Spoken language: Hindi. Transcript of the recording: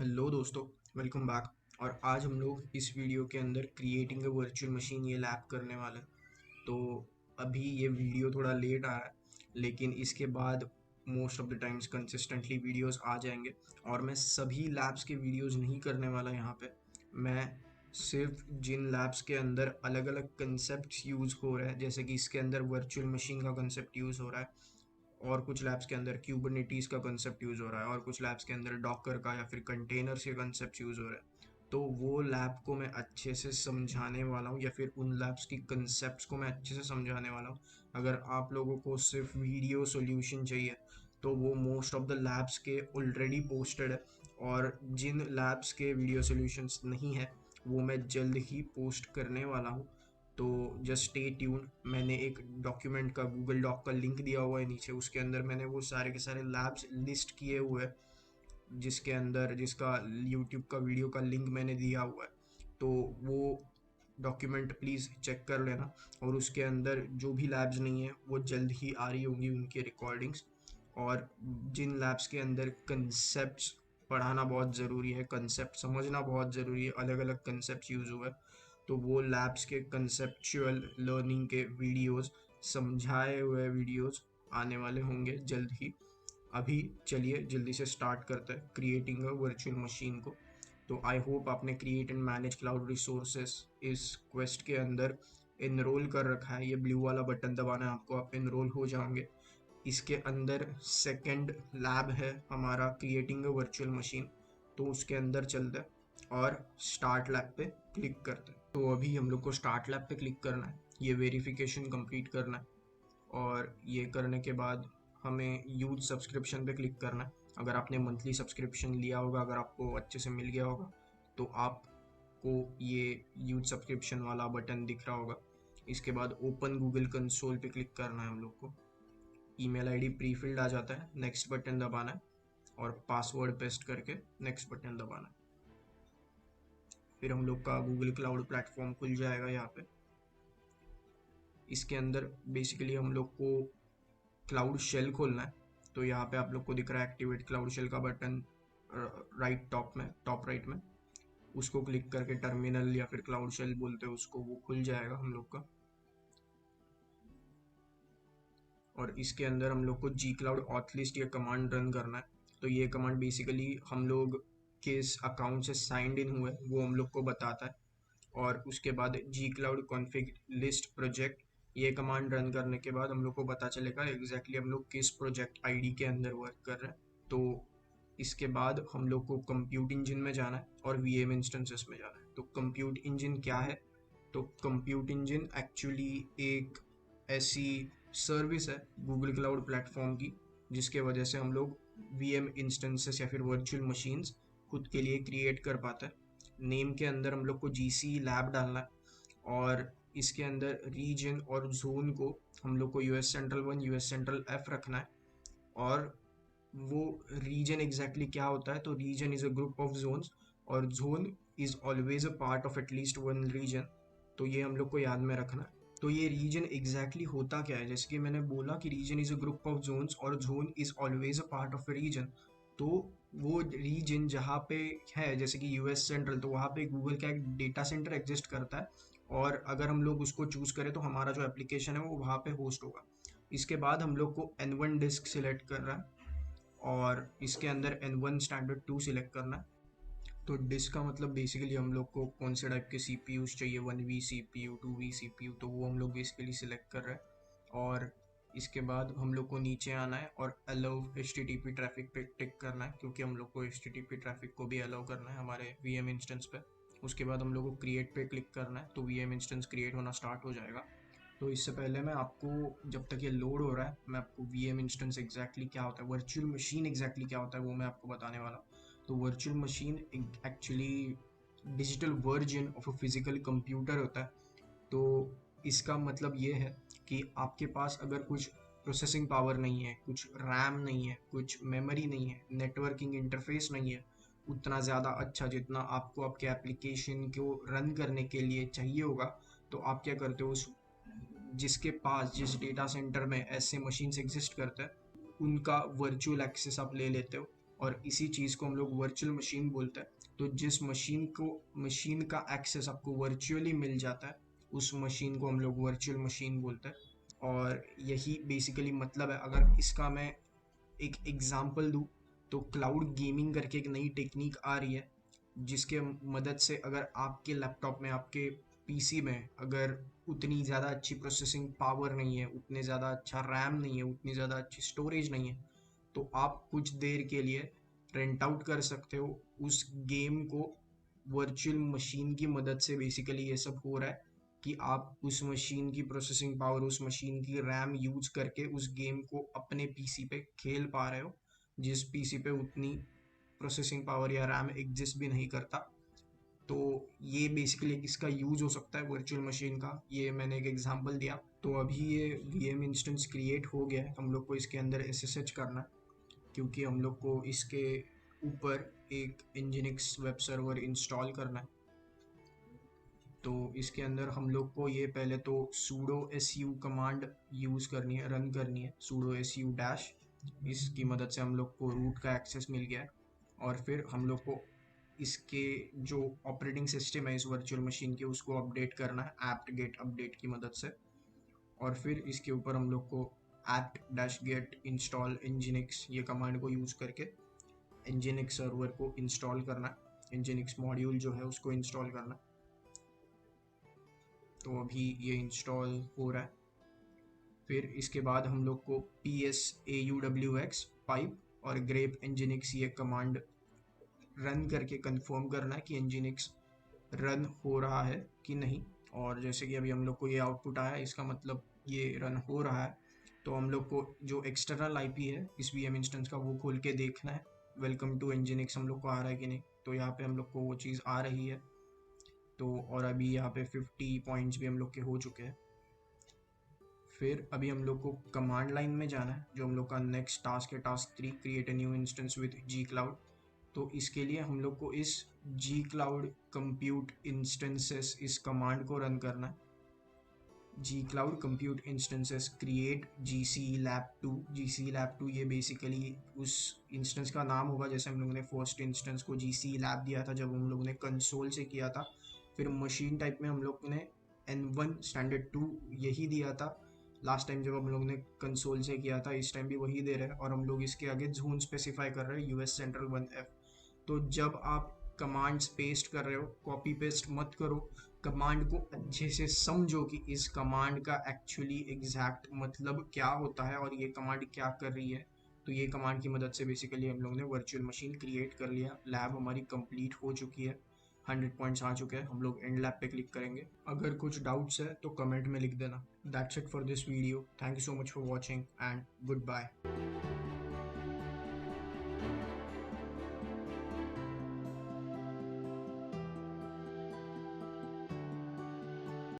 हेलो दोस्तों, वेलकम बैक। और आज हम लोग इस वीडियो के अंदर क्रिएटिंग अ वर्चुअल मशीन ये लैब करने वाले हैं। तो अभी ये वीडियो थोड़ा लेट आया है, लेकिन इसके बाद most of the times consistently videos आ जाएंगे। और मैं सभी लैब्स के वीडियोस नहीं करने वाला यहाँ पे। मैं सिर्फ जिन लैब्स के अंदर अलग अलग कंसेप्ट यूज़ हो रहे हैं, जैसे कि इसके अंदर वर्चुअल मशीन का कंसेप्ट यूज़ हो रहा है, और कुछ लैब्स के अंदर क्यूबरनेटीज का कंसेप्ट यूज़ हो रहा है, और कुछ लैब्स के अंदर डॉकर का या फिर कंटेनर्स के कंसेप्ट यूज़ हो रहे हैं। तो वो लैब को मैं अच्छे से समझाने वाला हूँ, या फिर उन लैब्स की कंसेप्ट को मैं अच्छे से समझाने वाला हूँ। अगर आप लोगों को सिर्फ वीडियो सॉल्यूशन चाहिए तो वो मोस्ट ऑफ द लैब्स के ऑलरेडी पोस्टेड है, और जिन लैब्स के वीडियो सॉल्यूशंस नहीं है वो मैं जल्द ही पोस्ट करने वाला हूँ। तो जस्ट स्टे ट्यून। मैंने एक डॉक्यूमेंट का गूगल डॉक का लिंक दिया हुआ है नीचे, उसके अंदर मैंने वो सारे के सारे लैब्स लिस्ट किए हुए हैं, जिसके अंदर जिसका यूट्यूब का वीडियो का लिंक मैंने दिया हुआ है। तो वो डॉक्यूमेंट प्लीज़ चेक कर लेना। और उसके अंदर जो भी लैब्स नहीं है वो जल्द ही आ रही होंगी उनकी रिकॉर्डिंग्स। और जिन लैब्स के अंदर कंसेप्ट पढ़ाना बहुत ज़रूरी है, कंसेप्ट समझना बहुत ज़रूरी है, अलग अलग कंसेप्ट यूज़ हुए, तो वो लैब्स के कंसेप्चुअल लर्निंग के वीडियोस, समझाए हुए वीडियोस आने वाले होंगे जल्द ही। अभी चलिए जल्दी से स्टार्ट करते हैं क्रिएटिंग अ वर्चुअल मशीन को। तो आई होप आपने create and manage cloud resources इस क्वेस्ट के अंदर इनरोल कर रखा है। ये ब्लू वाला बटन दबाना है आपको, आप इनरोल हो जाओगे। इसके अंदर सेकंड लैब है हमारा क्रिएटिंग अ वर्चुअल मशीन, तो उसके अंदर चलते हैं और स्टार्ट लैब पे क्लिक करते हैं। तो अभी हम लोग को स्टार्ट लैब पे क्लिक करना है, ये वेरिफिकेशन कंप्लीट करना है, और ये करने के बाद हमें यूज सब्सक्रिप्शन पे क्लिक करना है। अगर आपने मंथली सब्सक्रिप्शन लिया होगा, अगर आपको अच्छे से मिल गया होगा, तो आपको ये यूज सब्सक्रिप्शन वाला बटन दिख रहा होगा। इसके बाद ओपन गूगल कंसोल पे क्लिक करना है हम लोग को। ईमेल आईडी प्री फिल्ड आ जाता है, नेक्स्ट बटन दबाना है, और पासवर्ड पेस्ट करके नेक्स्ट बटन दबाना है। फिर हम लोग का गूगल क्लाउड प्लेटफॉर्म खुल जाएगा यहाँ पे। इसके अंदर बेसिकली हम लोग को क्लाउड शेल खोलना है। तो यहाँ पे आप लोग को दिख रहा है एक्टिवेट क्लाउड शेल का बटन, राइट टॉप में, टॉप राइट में। उसको क्लिक करके टर्मिनल या फिर क्लाउड शेल बोलते हैं उसको, वो खुल जाएगा हम लोग का। और इसके अंदर हम लोग को जी क्लाउड ऑथलिस्ट ये कमांड रन करना है। तो ये कमांड बेसिकली हम लोग किस अकाउंट से साइंड इन हुए वो हम लोग को बताता है। और उसके बाद जी क्लाउड कॉन्फ़िग लिस्ट प्रोजेक्ट, ये कमांड रन करने के बाद हम लोग को पता चलेगा एग्जैक्टली हम लोग किस प्रोजेक्ट आईडी के अंदर वर्क कर रहे हैं। तो इसके बाद हम लोग को कंप्यूट इंजन में जाना है और वीएम इंस्टेंसेस में जाना है। तो कंप्यूट इंजन क्या है? तो कंप्यूट इंजन एक्चुअली एक ऐसी सर्विस है गूगल क्लाउड प्लेटफॉर्म की, जिसके वजह से हम लोग वीएम इंस्टेंसेस या फिर वर्चुअल मशीन्स खुद के लिए क्रिएट कर पाते हैं। नेम के अंदर हम लोग को जीसी लैब डालना है, और इसके अंदर रीजन और जोन को हम लोग को US central 1 US central F रखना है। और वो रीजन एग्जैक्टली क्या होता है? तो region is a group of zones, और zone is always a part of at least one region. तो ये हम लोग को याद में रखना है। तो ये रीजन एग्जैक्टली होता क्या है? जैसे कि मैंने बोला कि region is a group of zones और zone is always a part of a region. तो वो रीजन जहाँ पे है, जैसे कि यूएस सेंट्रल, तो वहाँ पे गूगल का एक डेटा सेंटर एग्जिस्ट करता है, और अगर हम लोग उसको चूज करें तो हमारा जो एप्लीकेशन है वो वहाँ पे होस्ट होगा। इसके बाद हम लोग को N1 डिस्क सिलेक्ट कर रहा है, और इसके अंदर N1 स्टैंडर्ड 2 सिलेक्ट करना है। तो डिस्क का मतलब बेसिकली हम लोग को कौन से टाइप के सीपीयूज चाहिए, 1V CPU, 2V CPU, तो वो हम लोग बेसिकली सिलेक्ट कर रहे हैं। और इसके बाद हम लोग को नीचे आना है और अलाउ HTTP ट्रैफिक पे टिक करना है, क्योंकि हम लोग को HTTP ट्रैफिक को भी अलाउ करना है हमारे VM इंस्टेंस पे। उसके बाद हम लोग को क्रिएट पे क्लिक करना है, तो VM इंस्टेंस क्रिएट होना स्टार्ट हो जाएगा। तो इससे पहले मैं आपको, जब तक ये लोड हो रहा है, मैं आपको VM इंस्टेंस एग्जैक्टली क्या होता है, वर्चुअल मशीन एग्जैक्टली क्या होता है, वो मैं आपको बताने वाला हूँ। तो virtual machine actually digital version of a physical computer होता है। तो इसका मतलब ये है कि आपके पास अगर कुछ प्रोसेसिंग पावर नहीं है, कुछ रैम नहीं है, कुछ मेमोरी नहीं है, नेटवर्किंग इंटरफेस नहीं है उतना ज़्यादा अच्छा जितना आपको आपके एप्लीकेशन को रन करने के लिए चाहिए होगा, तो आप क्या करते हो, उस जिसके पास जिस डेटा सेंटर में ऐसे मशीन्स एग्जिस्ट करते हैं उनका वर्चुअल एक्सेस आप ले लेते हो, और इसी चीज़ को हम लोग वर्चुअल मशीन बोलते हैं। तो जिस मशीन का एक्सेस आपको वर्चुअली मिल जाता है, उस मशीन को हम लोग वर्चुअल मशीन बोलते हैं। और यही बेसिकली मतलब है। अगर इसका मैं एक एग्जांपल दूँ तो क्लाउड गेमिंग करके एक नई टेक्निक आ रही है, जिसके मदद से अगर आपके लैपटॉप में, आपके पीसी में अगर उतनी ज़्यादा अच्छी प्रोसेसिंग पावर नहीं है, उतने ज़्यादा अच्छा रैम नहीं है, उतनी ज़्यादा अच्छी स्टोरेज नहीं है, तो आप कुछ देर के लिए रेंट आउट कर सकते हो उस गेम को वर्चुअल मशीन की मदद से। बेसिकली ये सब हो रहा है कि आप उस मशीन की प्रोसेसिंग पावर, उस मशीन की रैम यूज करके उस गेम को अपने पीसी पे खेल पा रहे हो, जिस पीसी पे उतनी प्रोसेसिंग पावर या रैम एग्जिस्ट भी नहीं करता। तो ये बेसिकली इसका यूज हो सकता है वर्चुअल मशीन का। ये मैंने एक एग्जांपल दिया। तो अभी ये वीएम इंस्टेंस क्रिएट हो गया है, हम लोग को इसके अंदर एसएसएच करना है, क्योंकि हम लोग को इसके ऊपर एक nginx वेब सर्वर इंस्टॉल करना है। तो इसके अंदर हम लोग को ये पहले तो sudo su कमांड यूज़ करनी है, रन करनी है, sudo su डैश। इसकी मदद से हम लोग को रूट का एक्सेस मिल गया है। और फिर हम लोग को इसके जो ऑपरेटिंग सिस्टम है इस वर्चुअल मशीन के, उसको अपडेट करना है apt get अपडेट की मदद से। और फिर इसके ऊपर हम लोग को apt-get install nginx ये कमांड को यूज़ करके nginx सर्वर को इंस्टॉल करना है, nginx मॉड्यूल जो है उसको इंस्टॉल करना है। तो अभी ये इंस्टॉल हो रहा है। फिर इसके बाद हम लोग को psauwx पाइप और grep nginx ये कमांड रन करके कंफर्म करना है कि nginx रन हो रहा है कि नहीं। और जैसे कि अभी हम लोग को ये आउटपुट आया, इसका मतलब ये रन हो रहा है। तो हम लोग को जो एक्सटर्नल आईपी है इस वीएम इंस्टेंस का, वो खोल के देखना है वेलकम टू nginx हम लोग को आ रहा है कि नहीं। तो यहाँ पे हम लोग को वो चीज़ आ रही है। तो और अभी यहाँ पे 50 पॉइंट्स भी हम लोग के हो चुके हैं। फिर अभी हम लोग को कमांड लाइन में जाना है, जो हम लोग का नेक्स्ट टास्क है, task 3, create a new instance with G cloud. तो इसके लिए हम लोग को इस जी क्लाउड कंप्यूट इंस्टेंसेस इस कमांड को रन करना है। G cloud compute instances create GC lab 2 ये बेसिकली उस इंस्टेंस का नाम होगा। जैसे हम लोगों ने फर्स्ट इंस्टेंस को GC lab दिया था जब हम लोगों ने कंसोल से किया था। फिर मशीन टाइप में हम लोग ने N1 स्टैंडर्ड 2 यही दिया था लास्ट टाइम जब हम लोग ने कंसोल से किया था। इस टाइम भी वही दे रहे हैं और हम लोग इसके आगे जोन स्पेसिफाई कर रहे हैं US सेंट्रल 1F। तो जब आप कमांड्स पेस्ट कर रहे हो, कॉपी पेस्ट मत करो, कमांड को अच्छे से समझो कि इस कमांड का एक्चुअली एग्जैक्ट मतलब क्या होता है और ये कमांड क्या कर रही है। तो ये कमांड की मदद से बेसिकली हम लोग ने वर्चुअल मशीन क्रिएट कर लिया। लैब हमारी कंप्लीट हो चुकी है, 100 पॉइंट्स आ चुके हैं। हम लोग एंड लैब पे क्लिक करेंगे। अगर कुछ डाउट्स है तो कमेंट में लिख देना। That's it for this video. Thank you so much for watching and good bye.